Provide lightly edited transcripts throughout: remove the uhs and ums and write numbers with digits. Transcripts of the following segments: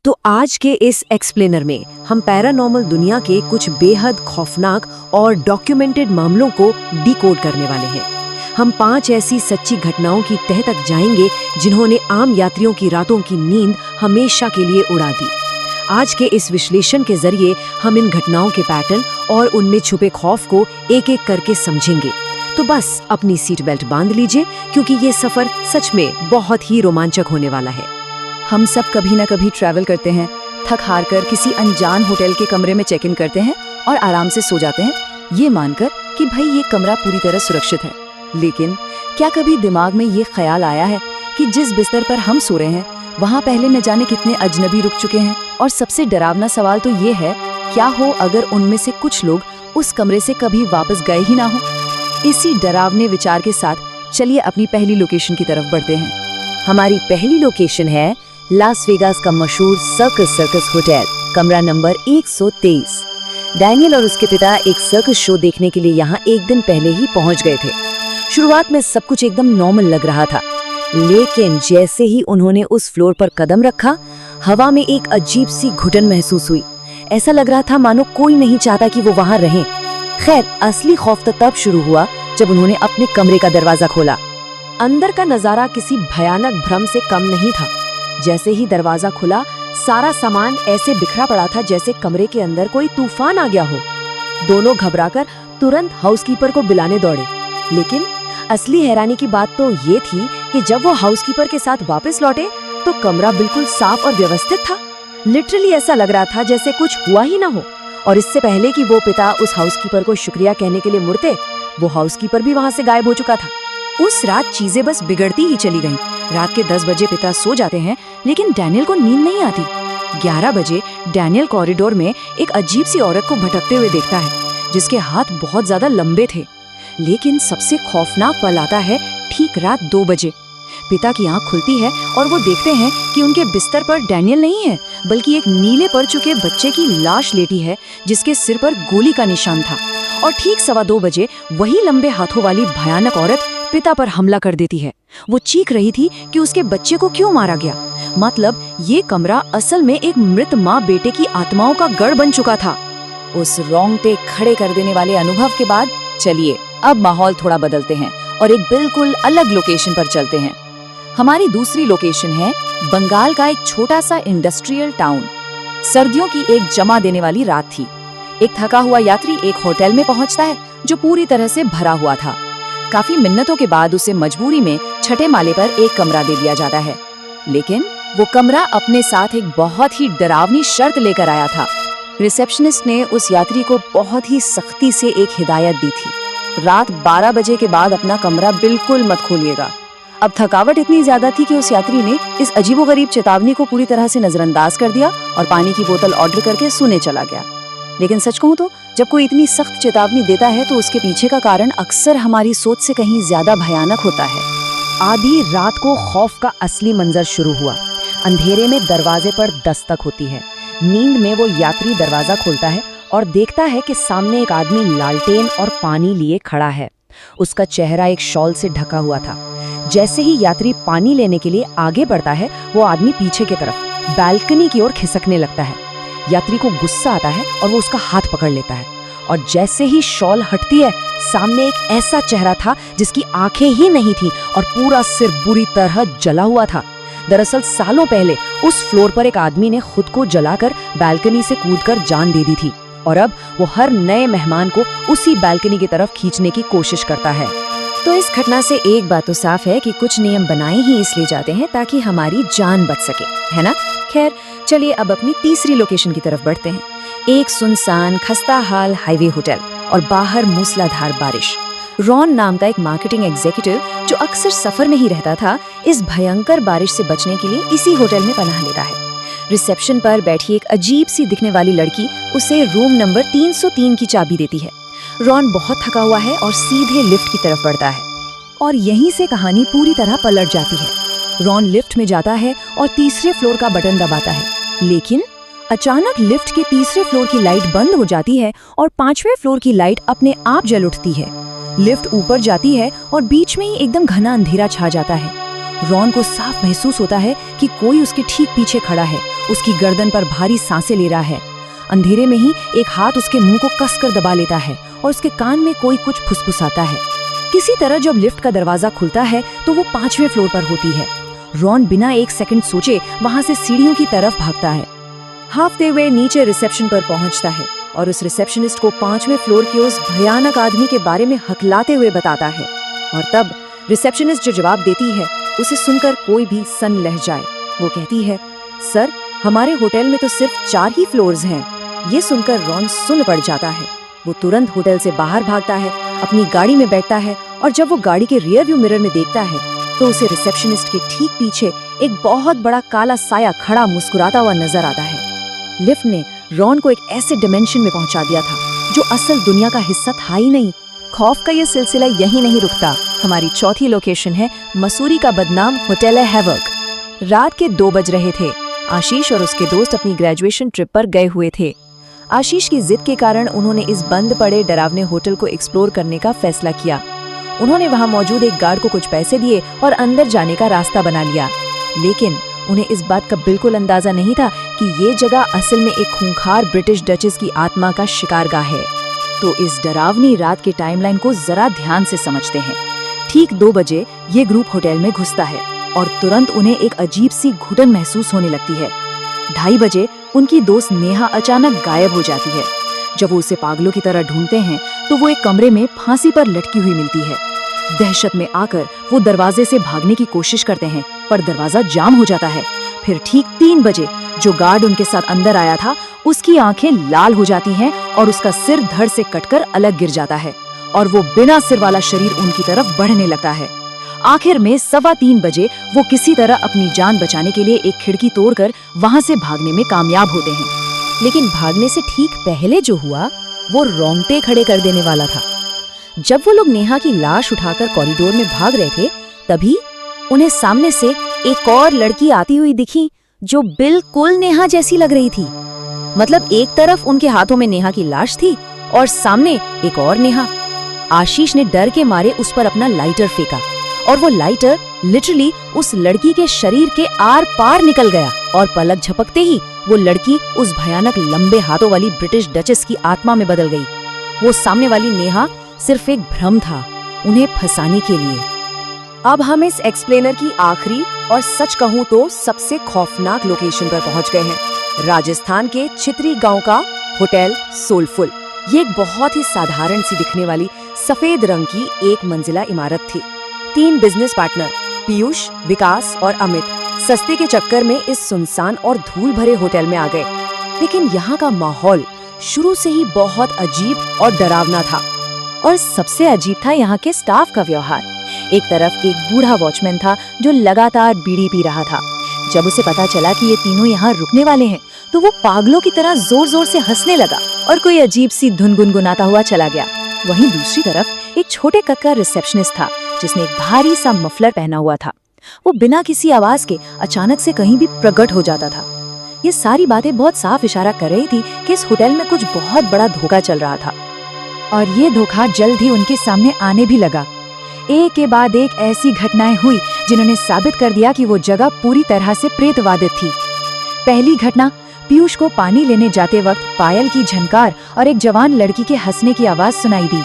तो आज के इस एक्सप्लेनर में हम पैरानॉर्मल दुनिया के कुछ बेहद खौफनाक और डॉक्यूमेंटेड मामलों को डिकोड करने वाले हैं। हम 5 ऐसी सच्ची घटनाओं की तह तक जाएंगे जिन्होंने आम यात्रियों की रातों की नींद हमेशा के लिए उड़ा दी। आज के इस विश्लेषण के जरिए हम इन घटनाओं के पैटर्न और उनमें छुपे खौफ को एक एक करके समझेंगे। तो बस अपनी सीट बेल्ट बांध लीजिए, क्योंकि ये सफर सच में बहुत ही रोमांचक होने वाला है। हम सब कभी ना कभी ट्रैवल करते हैं, थक हार कर किसी अनजान होटल के कमरे में चेक इन करते हैं और आराम से सो जाते हैं, ये मानकर कि भाई ये कमरा पूरी तरह सुरक्षित है। लेकिन क्या कभी दिमाग में ये ख्याल आया है कि जिस बिस्तर पर हम सो रहे हैं वहाँ पहले न जाने कितने अजनबी रुक चुके हैं? और सबसे डरावना सवाल तो ये है, क्या हो अगर उनमें से कुछ लोग उस कमरे से कभी वापस गए ही ना हो? इसी डरावने विचार के साथ चलिए अपनी पहली लोकेशन की तरफ बढ़ते हैं। हमारी पहली लोकेशन है लास वेगास का मशहूर सर्कस होटल, कमरा नंबर 123। डैनियल और उसके पिता एक सर्कस शो देखने के लिए यहाँ एक दिन पहले ही पहुँच गए थे। शुरुआत में सब कुछ एकदम नॉर्मल लग रहा था, लेकिन जैसे ही उन्होंने उस फ्लोर पर कदम रखा, हवा में एक अजीब सी घुटन महसूस हुई। ऐसा लग रहा था मानो कोई नहीं चाहता कि वो वहाँ रहें। खैर, असली खौफ तो तब शुरू हुआ जब उन्होंने अपने कमरे का दरवाजा खोला। अंदर का नजारा किसी भयानक भ्रम से कम नहीं था। जैसे ही दरवाजा खुला, सारा सामान ऐसे बिखरा पड़ा था जैसे कमरे के अंदर कोई तूफान आ गया हो। दोनों घबराकर तुरंत हाउसकीपर को बुलाने दौड़े। लेकिन असली हैरानी की बात तो ये थी कि जब वो हाउसकीपर के साथ वापस लौटे तो कमरा बिल्कुल साफ और व्यवस्थित था। लिटरली ऐसा लग रहा था जैसे कुछ हुआ ही ना हो। और इससे पहले कि वो पिता उस हाउसकीपर को शुक्रिया कहने के लिए मुड़ते, वो हाउसकीपर भी वहाँ से गायब हो चुका था। उस रात चीजें बस बिगड़ती ही चली गईं। रात के 10 बजे पिता सो जाते हैं, लेकिन डैनियल को नींद नहीं आती। 11 बजे डैनियल कॉरिडोर में एक अजीब सी औरत को भटकते हुए देखता है, जिसके हाथ बहुत ज्यादा लंबे थे। लेकिन सबसे खौफनाक पल आता है ठीक रात 2 बजे। पिता की आंख खुलती है और वो देखते हैं कि उनके बिस्तर पर डैनियल नहीं है, बल्कि एक नीले पड़ चुके बच्चे की लाश लेटी है, जिसके सिर पर गोली का निशान था। और ठीक 2:15 बजे वही लंबे हाथों वाली भयानक औरत पिता पर हमला कर देती है। वो चीख रही थी कि उसके बच्चे को क्यों मारा गया। मतलब ये कमरा असल में एक मृत माँ बेटे की आत्माओं का गढ़ बन चुका था। उस रोंगटे खड़े कर देने वाले अनुभव के बाद चलिए अब माहौल थोड़ा बदलते हैं और एक बिल्कुल अलग लोकेशन पर चलते हैं। हमारी दूसरी लोकेशन है बंगाल का एक छोटा सा इंडस्ट्रियल टाउन। सर्दियों की एक जमा देने वाली रात थी। एक थका हुआ यात्री एक होटल में पहुंचता है जो पूरी तरह से भरा हुआ था। काफी मिन्नतों के बाद उसे मजबूरी में छठे माले पर एक कमरा दे दिया जाता है। लेकिन वो कमरा अपने साथ एक बहुत ही डरावनी शर्त लेकर आया था। रिसेप्शनिस्ट ने उस यात्री को बहुत ही सख्ती से एक हिदायत दी थी, रात 12 बजे के बाद अपना कमरा बिल्कुल मत खोलिएगा। अब थकावट इतनी ज्यादा थी कि उस यात्री ने इस अजीबोगरीब चेतावनी को पूरी तरह से नजरअंदाज कर दिया और पानी की बोतल ऑर्डर करके सोने चला गया। लेकिन सच कहूं तो जब कोई इतनी सख्त चेतावनी देता है तो उसके पीछे का कारण अक्सर हमारी सोच से कहीं ज्यादा भयानक होता है। आधी रात को खौफ का असली मंजर शुरू हुआ। अंधेरे में दरवाजे पर दस्तक होती है। नींद में वो यात्री दरवाजा खोलता है और देखता है कि सामने एक आदमी लालटेन और पानी लिए खड़ा है। उसका चेहरा एक शॉल से ढका हुआ था। जैसे ही यात्री पानी लेने के लिए आगे बढ़ता है, वो आदमी पीछे की तरफ बालकनी की ओर खिसकने लगता है। यात्री को गुस्सा आता है और वो उसका हाथ पकड़ लेता है। और जैसे ही शॉल हटती है, सामने एक ऐसा चेहरा था जिसकी आंखें ही नहीं थी और पूरा सिर बुरी तरह जला हुआ था। दरअसल सालों पहले उस फ्लोर पर एक आदमी ने खुद को जलाकर बालकनी से कूदकर जान दे दी थी और अब वो हर नए मेहमान को उसी बालकनी की तरफ खींचने की कोशिश करता है। तो इस घटना से एक बात तो साफ है कि कुछ नियम बनाए ही इसलिए जाते हैं ताकि हमारी जान बच सके, है ना? खैर, चलिए अब अपनी तीसरी लोकेशन की तरफ बढ़ते हैं। एक सुनसान खस्ता हाल हाईवे होटल और बाहर मूसलाधार बारिश। रॉन नाम का एक मार्केटिंग एग्जीक्यूटिव जो अक्सर सफर में ही रहता था, इस भयंकर बारिश से बचने के लिए इसी होटल में पनाह लेता है। रिसेप्शन पर बैठी एक अजीब सी दिखने वाली लड़की उसे रूम नंबर 303 की चाबी देती है। रॉन बहुत थका हुआ है और सीधे लिफ्ट की तरफ बढ़ता है और यहीं से कहानी पूरी तरह पलट जाती है। रॉन लिफ्ट में जाता है और तीसरे फ्लोर का बटन दबाता है, लेकिन अचानक लिफ्ट के तीसरे फ्लोर की लाइट बंद हो जाती है और 5वें फ्लोर की लाइट अपने आप जल उठती है। लिफ्ट ऊपर जाती है और बीच में ही एकदम घना अंधेरा छा जाता है। रॉन को साफ महसूस होता है कि कोई उसके ठीक पीछे खड़ा है, उसकी गर्दन पर भारी सांसें ले रहा है। अंधेरे में ही एक हाथ उसके मुंह को कसकर दबा लेता है और उसके कान में कोई कुछ फुसफुसाता है। किसी तरह जब लिफ्ट का दरवाजा खुलता है तो वो 5वें फ्लोर पर होती है। रॉन बिना एक सेकंड सोचे वहां से सीढ़ियों की तरफ भागता है। हाफते हुए नीचे रिसेप्शन पर पहुंचता है और उस रिसेप्शनिस्ट को 5वें फ्लोर के उस भयानक आदमी के बारे में हकलाते हुए बताता है। और तब रिसेप्शनिस्ट जो जवाब देती है उसे सुनकर कोई भी सन लह जाए। वो कहती है, सर, हमारे होटल में तो सिर्फ 4 ही फ्लोर्स हैं। ये सुनकर रॉन सुन्न पड़ जाता है। वो तुरंत होटल से बाहर भागता है, अपनी गाड़ी में बैठता है और जब वो गाड़ी के रियर व्यू मिरर में देखता है तो उसे रिसेप्शनिस्ट के ठीक पीछे एक बहुत बड़ा काला साया खड़ा मुस्कुराता हुआ नजर आता है। लिफ्ट ने रॉन को एक ऐसे डिमेंशन में पहुंचा दिया था जो असल दुनिया का हिस्सा था ही नहीं। खौफ का ये सिलसिला यहीं नहीं रुकता। हमारी चौथी लोकेशन है मसूरी का बदनाम होटल हैवक। रात के 2 बज रहे थे। आशीष और उसके दोस्त अपनी ग्रेजुएशन ट्रिप पर गए हुए थे। आशीष की जिद के कारण उन्होंने इस बंद पड़े डरावने होटल को एक्सप्लोर करने का फैसला किया। उन्होंने वहां मौजूद एक गार्ड को कुछ पैसे दिए और अंदर जाने का रास्ता बना लिया। लेकिन उन्हें इस बात का बिल्कुल अंदाजा नहीं था कि ये जगह असल में एक खूंखार ब्रिटिश डचेस की आत्मा का शिकारगाह है। तो इस डरावनी रात के टाइमलाइन को जरा ध्यान से समझते हैं। ठीक 2 बजे ये ग्रुप होटल में घुसता है और तुरंत उन्हें एक अजीब सी घुटन महसूस होने लगती है। 2:30 बजे उनकी दोस्त नेहा अचानक गायब हो जाती है। जब वो उसे पागलों की तरह ढूंढते हैं तो वो एक कमरे में फांसी पर लटकी हुई मिलती है। दहशत में आकर वो दरवाजे से भागने की कोशिश करते हैं पर दरवाजा जाम हो जाता है। फिर ठीक 3 बजे जो गार्ड उनके साथ अंदर आया था उसकी आंखें लाल हो जाती हैं और उसका सिर धड़ से कटकर अलग गिर जाता है और वो बिना सिर वाला शरीर उनकी तरफ बढ़ने लगता है। आखिर में 3:15 बजे वो किसी तरह अपनी जान बचाने के लिए एक खिड़की तोड़कर वहां से भागने में कामयाब होते हैं। लेकिन भागने से ठीक पहले जो हुआ वो रोंगटे खड़े कर देने वाला था। जब वो लोग नेहा की लाश उठाकर कॉरिडोर में भाग रहे थे तभी उन्हें सामने से एक और लड़की आती हुई दिखी जो बिल्कुल नेहा जैसी लग रही थी। मतलब एक तरफ उनके हाथों में नेहा की लाश थी और सामने एक और नेहा। आशीष ने डर के मारे उस पर अपना लाइटर फेंका और वो लाइटर लिटरली उस लड़की के शरीर के आर पार निकल गया और पलक झपकते ही वो लड़की उस भयानक लंबे हाथों वाली ब्रिटिश डचेस की आत्मा में बदल गई। वो सामने वाली नेहा सिर्फ एक भ्रम था उन्हें फंसाने के लिए। अब हम इस एक्सप्लेनर की आखिरी और सच कहूं तो सबसे खौफनाक लोकेशन पर पहुंच गए हैं। राजस्थान के चित्री गांव का होटल सोलफुल। ये एक बहुत ही साधारण सी दिखने वाली सफेद रंग की 1 मंजिला इमारत थी। 3 बिजनेस पार्टनर पीयूष, विकास और अमित सस्ते के चक्कर में इस सुनसान और धूल भरे होटल में आ गए। लेकिन यहाँ का माहौल शुरू से ही बहुत अजीब और डरावना था और सबसे अजीब था यहाँ के स्टाफ का व्यवहार। एक तरफ एक बूढ़ा वॉचमैन था जो लगातार बीड़ी पी रहा था। जब उसे पता चला कि ये तीनों यहाँ रुकने वाले हैं तो वो पागलों की तरह जोर जोर से हंसने लगा और कोई अजीब सी धुन गुनगुनाता हुआ चला गया। वहीं दूसरी तरफ एक छोटे कद का रिसेप्शनिस्ट था जिसने एक भारी सा मफलर पहना हुआ था। वो बिना किसी आवाज के अचानक से कहीं भी प्रकट हो जाता था। ये सारी बातें बहुत साफ इशारा कर रही थी कि इस होटल में कुछ बहुत बड़ा धोखा चल रहा था और ये धोखा जल्द ही उनके सामने आने भी लगा। एक के बाद एक ऐसी घटनाएं हुई जिन्होंने साबित कर दिया कि वो जगह पूरी तरह से प्रेतवादित थी। पहली घटना, पीयूष को पानी लेने जाते वक्त पायल की झनकार और एक जवान लड़की के हंसने की आवाज सुनाई दी।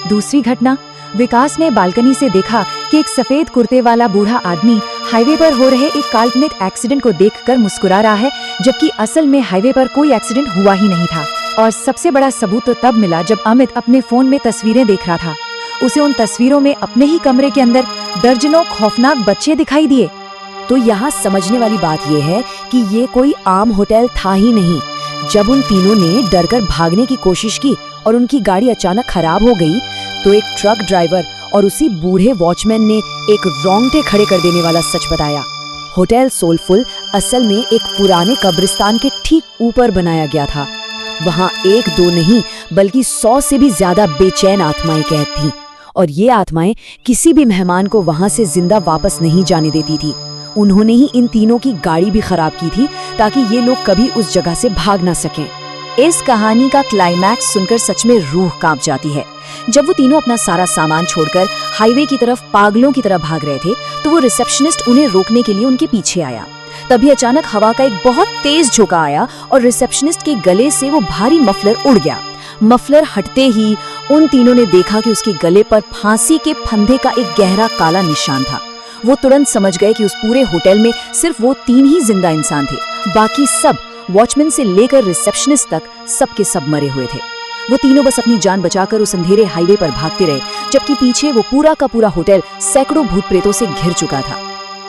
दूसरी घटना, विकास ने बालकनी से देखा कि एक सफेद कुर्ते वाला बूढ़ा आदमी हाईवे पर हो रहे एक काल्पनिक एक्सीडेंट को देखकर मुस्कुरा रहा है, जबकि असल में हाईवे पर कोई एक्सीडेंट हुआ ही नहीं था। और सबसे बड़ा सबूत तो तब मिला जब अमित अपने फोन में तस्वीरें देख रहा था। उसे उन तस्वीरों में अपने ही कमरे के अंदर दर्जनों खौफनाक बच्चे दिखाई दिए। तो यहाँ समझने वाली बात यह है कि ये कोई आम होटल था ही नहीं। जब उन तीनों ने डरकर भागने की कोशिश की और उनकी गाड़ी अचानक खराब हो गई तो एक ट्रक ड्राइवर और उसी बूढ़े वॉचमैन ने एक रोंगटे खड़े कर देने वाला सच बताया। होटल सोलफुल असल में एक पुराने कब्रिस्तान के ठीक ऊपर बनाया गया था। वहाँ 1-2 नहीं बल्कि 100 से भी ज्यादा बेचैन आत्माएं कैद थीं और ये आत्माएं किसी भी मेहमान को वहाँ से जिंदा वापस नहीं जाने देती थी। उन्होंने ही इन तीनों की गाड़ी भी खराब की थी ताकि ये लोग कभी उस जगह से भाग ना सकें। इस कहानी का क्लाइमैक्स सुनकर सच में रूह कांप जाती है। जब वो तीनों अपना सारा सामान छोड़कर हाईवे की तरफ पागलों की तरह भाग रहे थे तो वो रिसेप्शनिस्ट उन्हें रोकने के लिए उनके पीछे आया। तभी अचानक हवा का एक बहुत तेज झोंका आया और रिसेप्शनिस्ट के गले से वो भारी मफलर उड़ गया। मफलर हटते ही उन तीनों ने देखा कि उसके गले पर फांसी के फंदे का एक गहरा काला निशान था। वो तुरंत समझ गए कि उस पूरे होटल में सिर्फ वो 3 ही जिंदा इंसान थे, बाकी सब वॉचमैन से लेकर रिसेप्शनिस्ट तक सबके सब मरे हुए थे। वो तीनों बस अपनी जान बचाकर उस अंधेरे हाईवे पर भागते रहे, जबकि पीछे वो पूरा का पूरा होटल सैकड़ों भूत प्रेतों से घिर चुका था।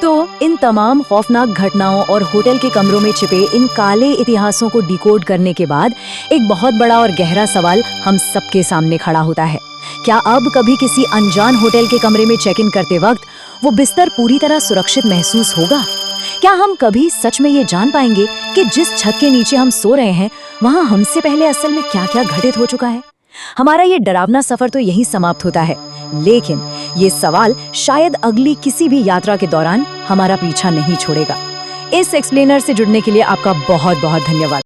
तो इन तमाम खौफनाक घटनाओं और होटल के कमरों में छिपे इन काले इतिहासों को डिकोड करने के बाद एक बहुत बड़ा और गहरा सवाल हम सबके सामने खड़ा होता है। क्या अब कभी किसी अनजान होटल के कमरे में चेक इन करते वक्त वो बिस्तर पूरी तरह सुरक्षित महसूस होगा? क्या हम कभी सच में ये जान पाएंगे कि जिस छत के नीचे हम सो रहे हैं वहां हमसे पहले असल में क्या-क्या घटित हो चुका है? हमारा ये डरावना सफर तो यहीं समाप्त होता है, लेकिन ये सवाल शायद अगली किसी भी यात्रा के दौरान हमारा पीछा नहीं छोड़ेगा। इस एक्सप्लेनर से जुड़ने के लिए आपका बहुत बहुत धन्यवाद।